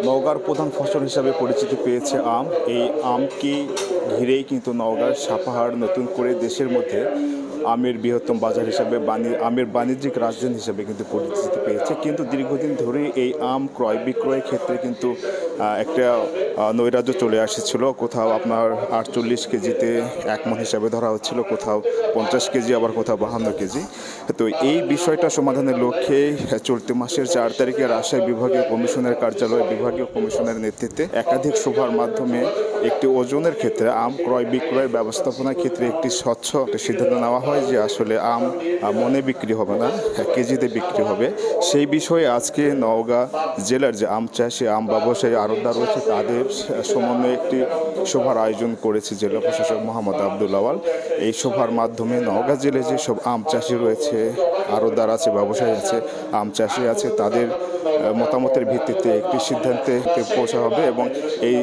নওগাঁর প্রধান ফসল হিসাবে পরিচিতি পেয়েছে আম। এই আমকে ঘিরেই কিন্তু নওগাঁর সাপাহার নতুন করে দেশের মধ্যে আমের বৃহত্তম বাজার হিসাবে আমের বাণিজ্যিক রাজধানী হিসাবে কিন্তু পরিচিতি পেয়েছে। কিন্তু দীর্ঘদিন ধরে এই আম ক্রয় বিক্রয়ের ক্ষেত্রে কিন্তু একটা নৈরাজ্য চলে আসছিল। কোথাও আপনার 48 কেজিতে 1 মণ হিসাবে ধরা হচ্ছিল, কোথাও 50 কেজি, আবার কোথাও 52 কেজি। তো এই বিষয়টা সমাধানের লক্ষ্যে চলতি মাসের 4 তারিখে রাজশাহী বিভাগীয় কমিশনের নেতৃত্বে একাধিক সভার মাধ্যমে একটি ওজনের ক্ষেত্রে আম ক্রয় বিক্রয় ব্যবস্থাপনার ক্ষেত্রে একটি স্বচ্ছ সিদ্ধান্ত নেওয়া হয় যে আসলে আম মনে বিক্রি হবে না, কেজিতে বিক্রি হবে। সেই বিষয়ে আজকে নওগাঁ জেলার যে আম চাষি, আম ব্যবসায়ী, আড়তদার রয়েছে তাদের সমন্বয়ে একটি সভার আয়োজন করেছে জেলা প্রশাসক মোহাম্মদ আব্দুল আওয়াল। এই সভার মাধ্যমে নওগাঁ জেলায় যেসব আম চাষি রয়েছে, আড়তদার আছে, ব্যবসায়ী আছে, আম চাষি আছে, তাদের মতামতের ভিত্তিতে একটি সিদ্ধান্তে পৌঁছা হবে এবং এই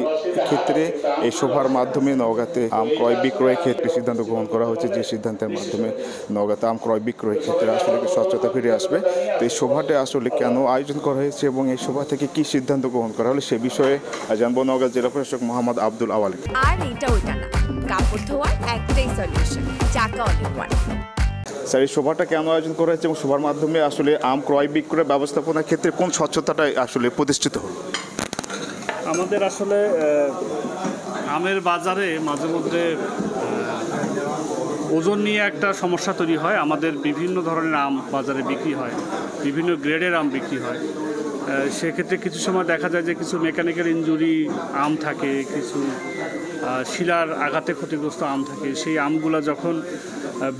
ক্ষেত্রে এই সভার মাধ্যমে নওগাঁতে আম ক্রয় বিক্রয়ের ক্ষেত্রে সিদ্ধান্ত গ্রহণ করা হচ্ছে, যে সিদ্ধান্তের মাধ্যমে নওগাঁতে আম ক্রয় বিক্রয়ের ক্ষেত্রে আসলে স্বচ্ছতা ফিরে আসবে। তো এই সভাটা আসলে কেন আয়োজন করা হয়েছে এবং এই সভা থেকে কি সিদ্ধান্ত গ্রহণ করা হলো সে বিষয়ে জানবো নওগাঁ জেলা প্রশাসক মোহাম্মদ আব্দুল আওয়াল। আর এটা ওইটা না, কাপড় ধোয়ার একটাই সলিউশন, চাকা অনেক। স্যার, এই সভাটা কেন আয়োজন করা হয়েছে এবং সভার মাধ্যমে আসলে আম ক্রয় বিক্রয় ব্যবস্থাপনার ক্ষেত্রে কোন স্বচ্ছতাটা আসলে প্রতিষ্ঠিত হলো? আমাদের আসলে আমের বাজারে মাঝে মধ্যে ওজন নিয়ে একটা সমস্যা তৈরি হয়। আমাদের বিভিন্ন ধরনের আম বাজারে বিক্রি হয়, বিভিন্ন গ্রেডের আম বিক্রি হয়। সেক্ষেত্রে কিছু সময় দেখা যায় যে কিছু মেকানিক্যাল ইনজুরি আম থাকে, কিছু শিলার আঘাতে ক্ষতিগ্রস্ত আম থাকে। সেই আমগুলো যখন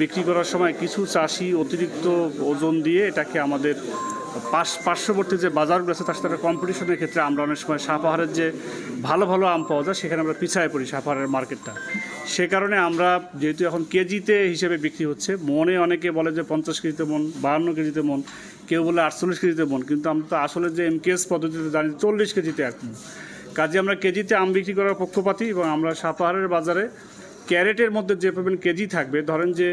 বিক্রি করার সময় কিছু চাষি অতিরিক্ত ওজন দিয়ে এটাকে আমাদের পার্শ্ববর্তী যে বাজারগুলো আছে তার সাথে কম্পিটিশনের ক্ষেত্রে আমরা অনেক সময় সাপাহারের যে ভালো ভালো আম পাওয়া যায় সেখানে আমরা পিছায় পড়ি, সাপাহারের মার্কেটটা। সে কারণে আমরা যেহেতু এখন কেজিতে হিসেবে বিক্রি হচ্ছে, মনে অনেকে বলে যে 50 কেজিতে মন, 52 কেজিতে মন, কেউ বলে 48 কেজিতে মন, কিন্তু আমরা তো আসলে যে এমকেএস পদ্ধতিতে জানি 40 কেজিতে 1 মন। কাজে আমরা কেজিতে আম বিক্রি করার পক্ষপাতী এবং আমরা সাপাহারের বাজারে ক্যারেটের মধ্যে যে পরিমাণ কেজি থাকবে, ধরেন যে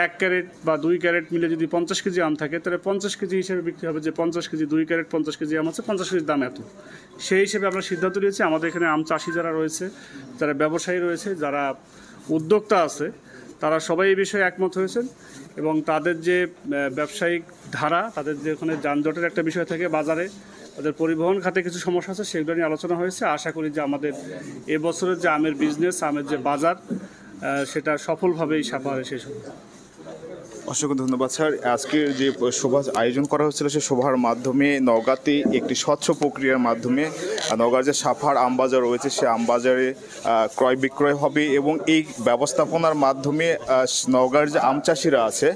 1 ক্যারেট বা 2 ক্যারেট মিলে যদি 50 কেজি আম থাকে তাহলে 50 কেজি হিসেবে বিক্রি হবে, যে 50 কেজি 2 ক্যারেট 50 কেজি আম আছে, 50 কেজির দাম এত। সেই হিসেবে আমরা সিদ্ধান্ত নিয়েছি। আমাদের এখানে আম চাষি যারা রয়েছে, যারা ব্যবসায়ী রয়েছে, যারা উদ্যোক্তা আছে, তারা সবাই এই বিষয়ে একমত হয়েছেন এবং তাদের যে ব্যবসায়িক ধারা, তাদের যে ওখানে যানজটের একটা বিষয় থাকে বাজারে, তাদের পরিবহন খাতে কিছু সমস্যা আছে, সেগুলো নিয়ে আলোচনা হয়েছে। আশা করি যে আমাদের এবছরের যে আমের বিজনেস, আমের যে বাজার, সেটা সফলভাবেই সাপাহারে শেষ হবে। অসংখ্য ধন্যবাদ স্যার। আজকের যে সভা আয়োজন করা হচ্ছিল সেই সভার মাধ্যমে নওগাঁতে একটি স্বচ্ছ প্রক্রিয়ার মাধ্যমে নওগাঁর যে সাপাহার আমবাজার রয়েছে সে আমবাজারে ক্রয় বিক্রয় হবে এবং এই ব্যবস্থাপনার মাধ্যমে নওগাঁর যে আম চাষিরা আছে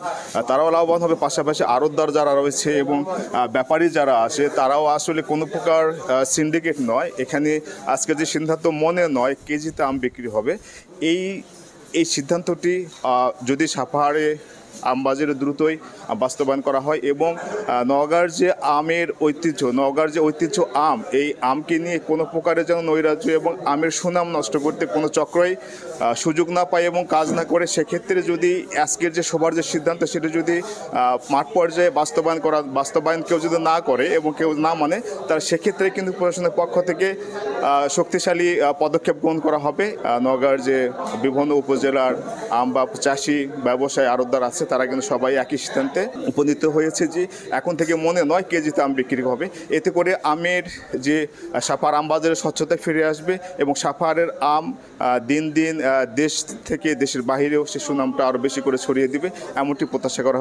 তারাও লাভবান হবে, পাশাপাশি আড়তদার যারা রয়েছে এবং ব্যাপারী যারা আছে তারাও আসলে কোনো প্রকার সিন্ডিকেট নয়। এখানে আজকে যে সিদ্ধান্ত মনে নয়, কেজিতে আম বিক্রি হবে, এই সিদ্ধান্তটি যদি সাপাহারে আমবাজারে দ্রুতই বাস্তবায়ন করা হয় এবং নওগাঁর যে আমের ঐতিহ্য, নওগাঁর যে ঐতিহ্য আম, এই আমকে নিয়ে কোনো প্রকারের যেন নৈরাজ্য এবং আমের সুনাম নষ্ট করতে কোনো চক্রই সুযোগ না পায় এবং কাজ না করে, সেক্ষেত্রে যদি আজকের যে সবার যে সিদ্ধান্ত সেটা যদি মাঠ পর্যায়ে বাস্তবায়ন কেউ যদি না করে এবং কেউ না মানে, তার সেক্ষেত্রে কিন্তু প্রশাসনের পক্ষ থেকে শক্তিশালী পদক্ষেপ গ্রহণ করা হবে। নওগাঁর যে বিভিন্ন উপজেলার আম বা চাষি, ব্যবসায়ী, আড়তদার আছে তারা কিন্তু সবাই একই সিদ্ধান্তে উপনীত হয়েছে যে এখন থেকে মনে নয়, কেজিতে আম বিক্রি হবে। এতে করে আমের যে সাপাহার আম বাজারে স্বচ্ছতা ফিরে আসবে এবং সাপাহারের আম দিন দিন দেশ থেকে দেশের বাহিরেও সে সুনামটা আরও বেশি করে ছড়িয়ে দিবে, এমনটি প্রত্যাশা করা